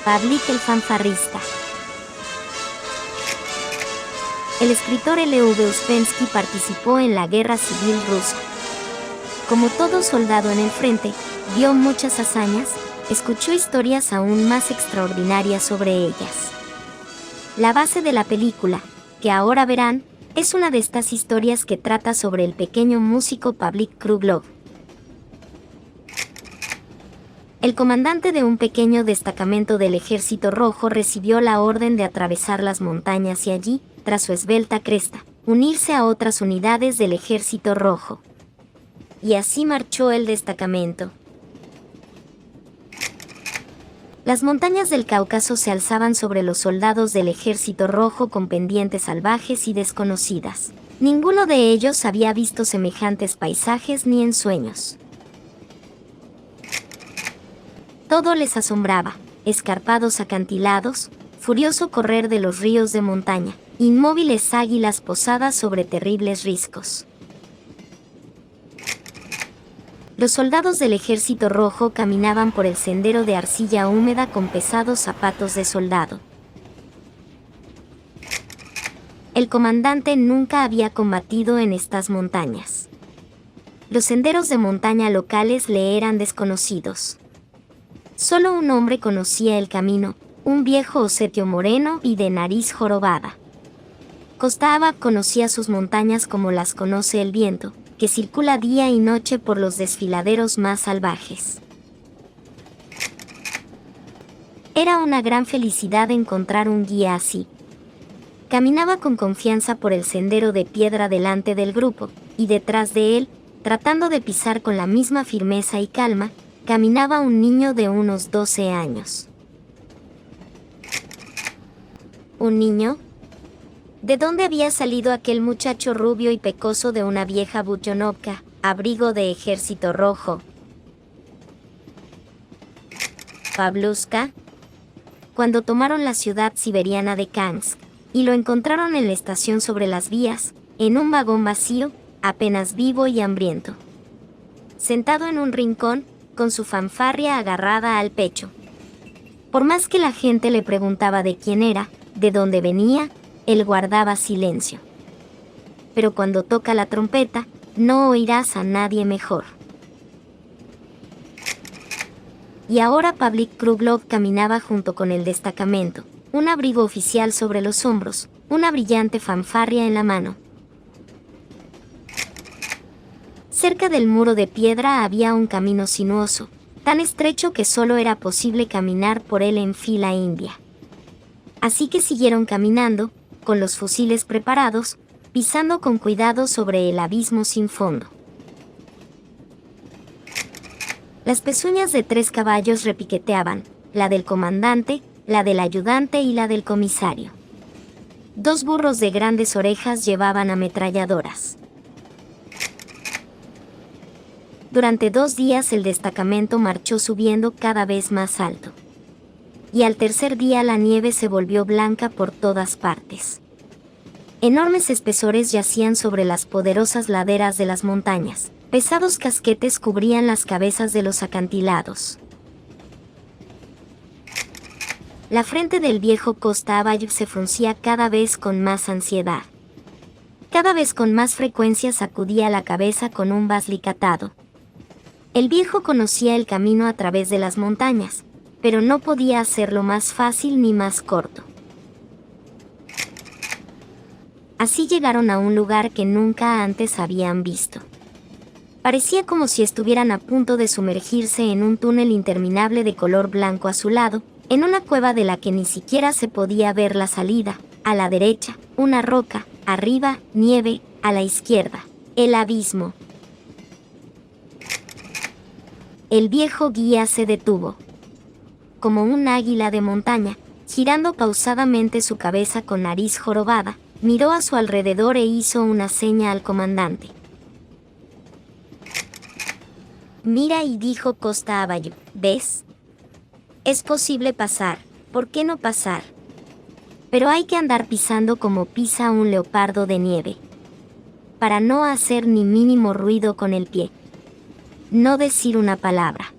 Pavlik el fanfarrista. El escritor L.V. Uspensky participó en la Guerra Civil Rusa. Como todo soldado en el frente, vio muchas hazañas, escuchó historias aún más extraordinarias sobre ellas. La base de la película, que ahora verán, es una de estas historias que trata sobre el pequeño músico Pavlik Kruglov. El comandante de un pequeño destacamento del Ejército Rojo recibió la orden de atravesar las montañas y allí, tras su esbelta cresta, unirse a otras unidades del Ejército Rojo. Y así marchó el destacamento. Las montañas del Cáucaso se alzaban sobre los soldados del Ejército Rojo con pendientes salvajes y desconocidas. Ninguno de ellos había visto semejantes paisajes ni en sueños. Todo les asombraba: escarpados acantilados, furioso correr de los ríos de montaña, inmóviles águilas posadas sobre terribles riscos. Los soldados del Ejército Rojo caminaban por el sendero de arcilla húmeda con pesados zapatos de soldado. El comandante nunca había combatido en estas montañas. Los senderos de montaña locales le eran desconocidos. Solo un hombre conocía el camino, un viejo osetio moreno y de nariz jorobada. Kosta conocía sus montañas como las conoce el viento, que circula día y noche por los desfiladeros más salvajes. Era una gran felicidad encontrar un guía así. Caminaba con confianza por el sendero de piedra delante del grupo, y detrás de él, tratando de pisar con la misma firmeza y calma, caminaba un niño de unos 12 años. ¿Un niño? ¿De dónde había salido aquel muchacho rubio y pecoso de una vieja butionovka, abrigo de Ejército Rojo? Pavluska. Cuando tomaron la ciudad siberiana de Kansk, y lo encontraron en la estación sobre las vías, en un vagón vacío, apenas vivo y hambriento. Sentado en un rincón, con su fanfarria agarrada al pecho. Por más que la gente le preguntaba de quién era, de dónde venía, él guardaba silencio. Pero cuando toca la trompeta, no oirás a nadie mejor. Y ahora Pavlik Kruglov caminaba junto con el destacamento, un abrigo oficial sobre los hombros, una brillante fanfarria en la mano. Cerca del muro de piedra había un camino sinuoso, tan estrecho que solo era posible caminar por él en fila india. Así que siguieron caminando, con los fusiles preparados, pisando con cuidado sobre el abismo sin fondo. Las pezuñas de 3 caballos repiqueteaban, la del comandante, la del ayudante y la del comisario. 2 burros de grandes orejas llevaban ametralladoras. Durante 2 días el destacamento marchó subiendo cada vez más alto. Y al tercer día la nieve se volvió blanca por todas partes. Enormes espesores yacían sobre las poderosas laderas de las montañas. Pesados casquetes cubrían las cabezas de los acantilados. La frente del viejo Kosta se fruncía cada vez con más ansiedad. Cada vez con más frecuencia sacudía la cabeza con un vaslik atado. El viejo conocía el camino a través de las montañas, pero no podía hacerlo más fácil ni más corto. Así llegaron a un lugar que nunca antes habían visto. Parecía como si estuvieran a punto de sumergirse en un túnel interminable de color blanco azulado, en una cueva de la que ni siquiera se podía ver la salida. A la derecha, una roca; arriba, nieve; a la izquierda, el abismo. El viejo guía se detuvo. Como un águila de montaña, girando pausadamente su cabeza con nariz jorobada, miró a su alrededor e hizo una seña al comandante. Mira, y dijo Kosta: ¿ves? Es posible pasar, ¿por qué no pasar? Pero hay que andar pisando como pisa un leopardo de nieve. Para no hacer ni mínimo ruido con el pie. No decir una palabra.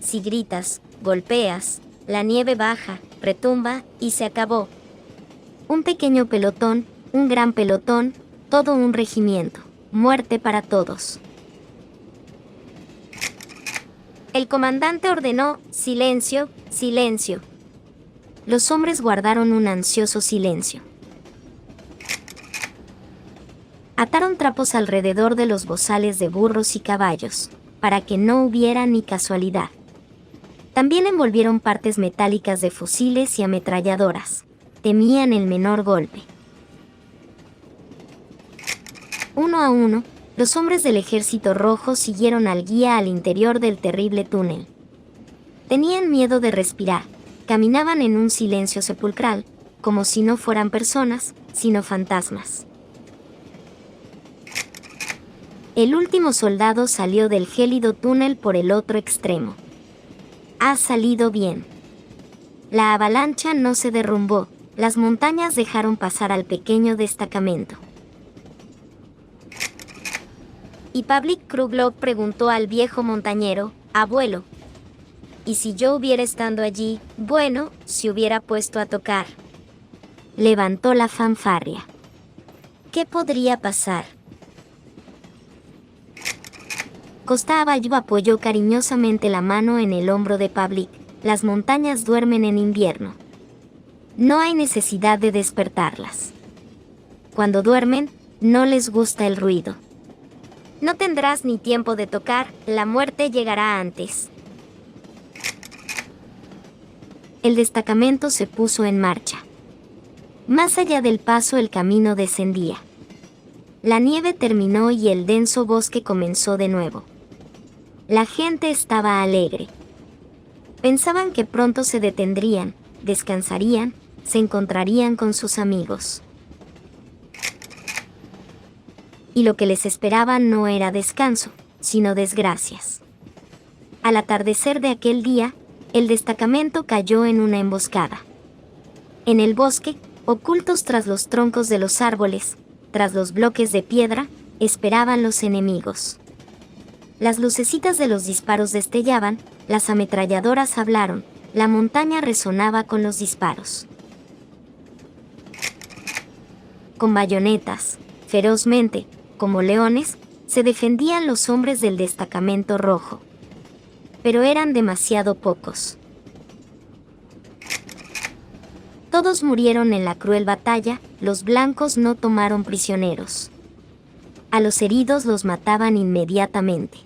Si gritas, golpeas, La nieve baja, retumba, y se acabó. Un pequeño pelotón, un gran pelotón, todo un regimiento. Muerte para todos. El comandante ordenó: silencio, silencio. Los hombres guardaron un ansioso silencio. Ataron trapos alrededor de los bozales de burros y caballos, para que no hubiera ni casualidad. También envolvieron partes metálicas de fusiles y ametralladoras. Temían el menor golpe. Uno a uno, los hombres del Ejército Rojo siguieron al guía al interior del terrible túnel. Tenían miedo de respirar. Caminaban en un silencio sepulcral, como si no fueran personas, sino fantasmas. El último soldado salió del gélido túnel por el otro extremo. Ha salido bien. La avalancha no se derrumbó, las montañas dejaron pasar al pequeño destacamento. Y Pavlik Kruglov preguntó al viejo montañero: abuelo, ¿y si yo hubiera estado allí? Bueno, se hubiera puesto a tocar. Levantó la fanfarria. ¿Qué podría pasar? Kostavallo apoyó cariñosamente la mano en el hombro de Pavlik. Las montañas duermen en invierno. No hay necesidad de despertarlas. Cuando duermen, no les gusta el ruido. No tendrás ni tiempo de tocar, la muerte llegará antes. El destacamento se puso en marcha. Más allá del paso el camino descendía. La nieve terminó y el denso bosque comenzó de nuevo. La gente estaba alegre. Pensaban que pronto se detendrían, descansarían, se encontrarían con sus amigos. Y lo que les esperaba no era descanso, sino desgracias. Al atardecer de aquel día, el destacamento cayó en una emboscada. En el bosque, ocultos tras los troncos de los árboles, tras los bloques de piedra, esperaban los enemigos. Las lucecitas de los disparos destellaban, las ametralladoras hablaron, la montaña resonaba con los disparos. Con bayonetas, ferozmente, como leones, se defendían los hombres del destacamento rojo. Pero eran demasiado pocos. Todos murieron en la cruel batalla, los blancos no tomaron prisioneros. A los heridos los mataban inmediatamente.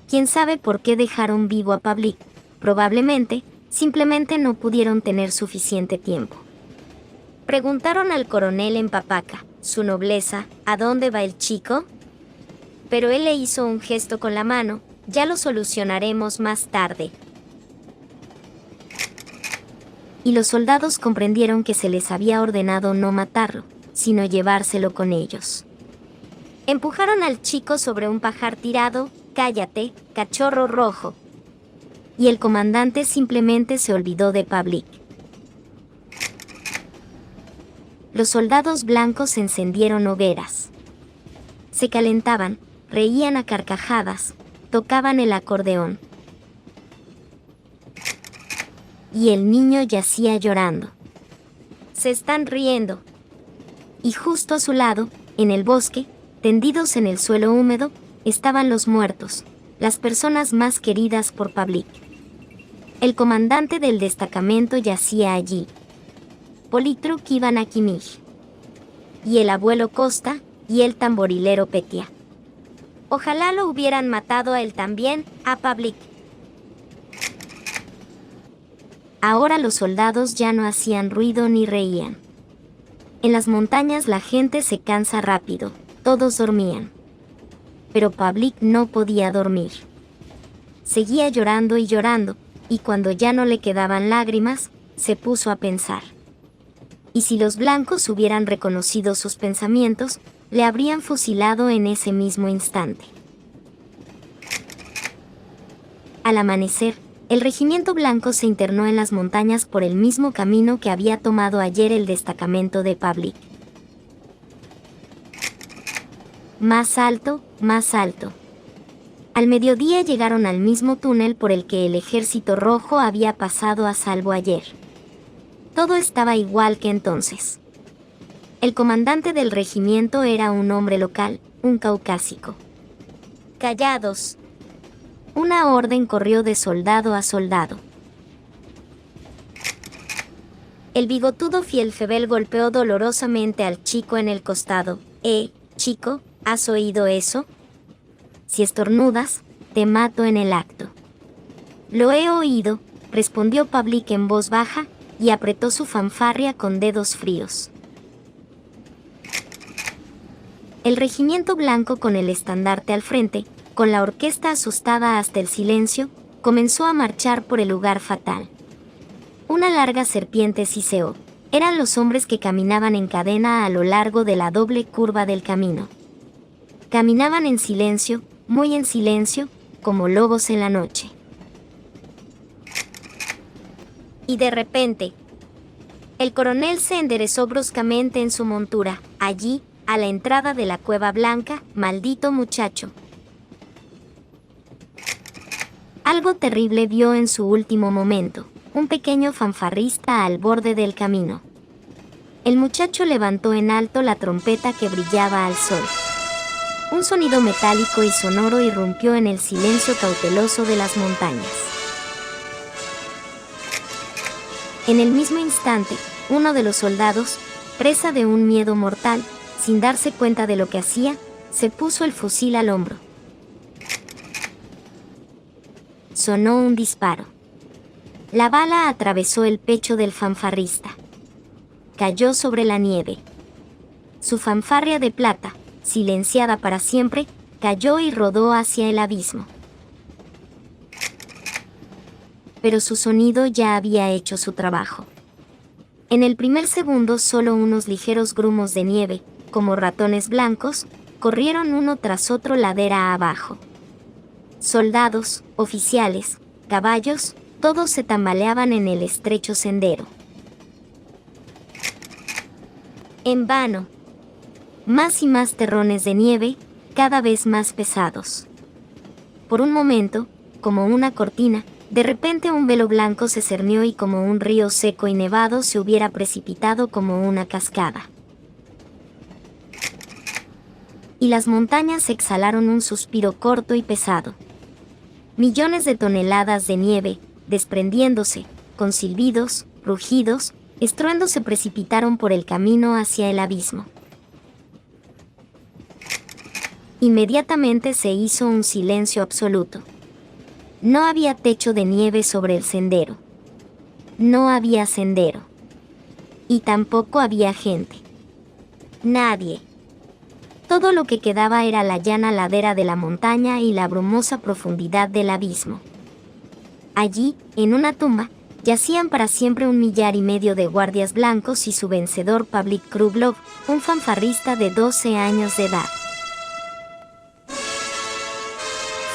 ¿Quién sabe por qué dejaron vivo a Pavlik? Probablemente, simplemente no pudieron tener suficiente tiempo. Preguntaron al coronel en Papaca, su nobleza, ¿a dónde va el chico? Pero él le hizo un gesto con la mano: ya lo solucionaremos más tarde. Y los soldados comprendieron que se les había ordenado no matarlo, sino llevárselo con ellos. Empujaron al chico sobre un pajar tirado: cállate, cachorro rojo. Y el comandante simplemente se olvidó de Pavlik. Los soldados blancos encendieron hogueras. Se calentaban, reían a carcajadas, tocaban el acordeón. Y el niño yacía llorando. Se están riendo. Y justo a su lado, en el bosque, tendidos en el suelo húmedo, estaban los muertos, las personas más queridas por Pavlik. El comandante del destacamento yacía allí, Politruk Ivan Akimij, y el abuelo Costa, y el tamborilero Petia. Ojalá lo hubieran matado a él también, a Pavlik. Ahora los soldados ya no hacían ruido ni reían. En las montañas la gente se cansa rápido, todos dormían. Pero Pavlik no podía dormir. Seguía llorando, y cuando ya no le quedaban lágrimas, se puso a pensar. Y si los blancos hubieran reconocido sus pensamientos, le habrían fusilado en ese mismo instante. Al amanecer, el regimiento blanco se internó en las montañas por el mismo camino que había tomado ayer el destacamento de Pavlik. Más alto, más alto. Al mediodía llegaron al mismo túnel por el que el ejército rojo había pasado a salvo ayer. Todo estaba igual que entonces. El comandante del regimiento era un hombre local, un caucásico. «Callados». Una orden corrió de soldado a soldado. El bigotudo Fielfebel golpeó dolorosamente al chico en el costado. Chico, ¿has oído eso? Si estornudas, te mato en el acto. Lo he oído, respondió Pavlik en voz baja, y apretó su fanfarria con dedos fríos. El regimiento blanco con el estandarte al frente, con la orquesta asustada hasta el silencio, comenzó a marchar por el lugar fatal. Una larga serpiente siseó. Eran los hombres que caminaban en cadena a lo largo de la doble curva del camino. Caminaban en silencio, muy en silencio, como lobos en la noche. Y de repente, el coronel se enderezó bruscamente en su montura, allí, a la entrada de la cueva blanca. Maldito muchacho. Algo terrible vio en su último momento, un pequeño fanfarrista al borde del camino. El muchacho levantó en alto la trompeta que brillaba al sol. Un sonido metálico y sonoro irrumpió en el silencio cauteloso de las montañas. En el mismo instante, uno de los soldados, presa de un miedo mortal, sin darse cuenta de lo que hacía, se puso el fusil al hombro. Sonó un disparo. La bala atravesó el pecho del fanfarrista. Cayó sobre la nieve. Su fanfarria de plata, silenciada para siempre, cayó y rodó hacia el abismo. Pero su sonido ya había hecho su trabajo. En el primer segundo solo unos ligeros grumos de nieve, como ratones blancos, corrieron uno tras otro ladera abajo. Soldados, oficiales, caballos, todos se tambaleaban en el estrecho sendero. En vano. Más y más terrones de nieve, cada vez más pesados. Por un momento, como una cortina, de repente un velo blanco se cernió y como un río seco y nevado se hubiera precipitado como una cascada. Y las montañas exhalaron un suspiro corto y pesado. Millones de toneladas de nieve, desprendiéndose, con silbidos, rugidos, estruendos se precipitaron por el camino hacia el abismo. Inmediatamente se hizo un silencio absoluto. No había techo de nieve sobre el sendero. No había sendero. Y tampoco había gente. Nadie. Todo lo que quedaba era la llana ladera de la montaña y la brumosa profundidad del abismo. Allí, en una tumba, yacían para siempre 1,5 millones de guardias blancos y su vencedor Pavlik Kruglov, un fanfarrista de 12 años de edad.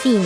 Fin.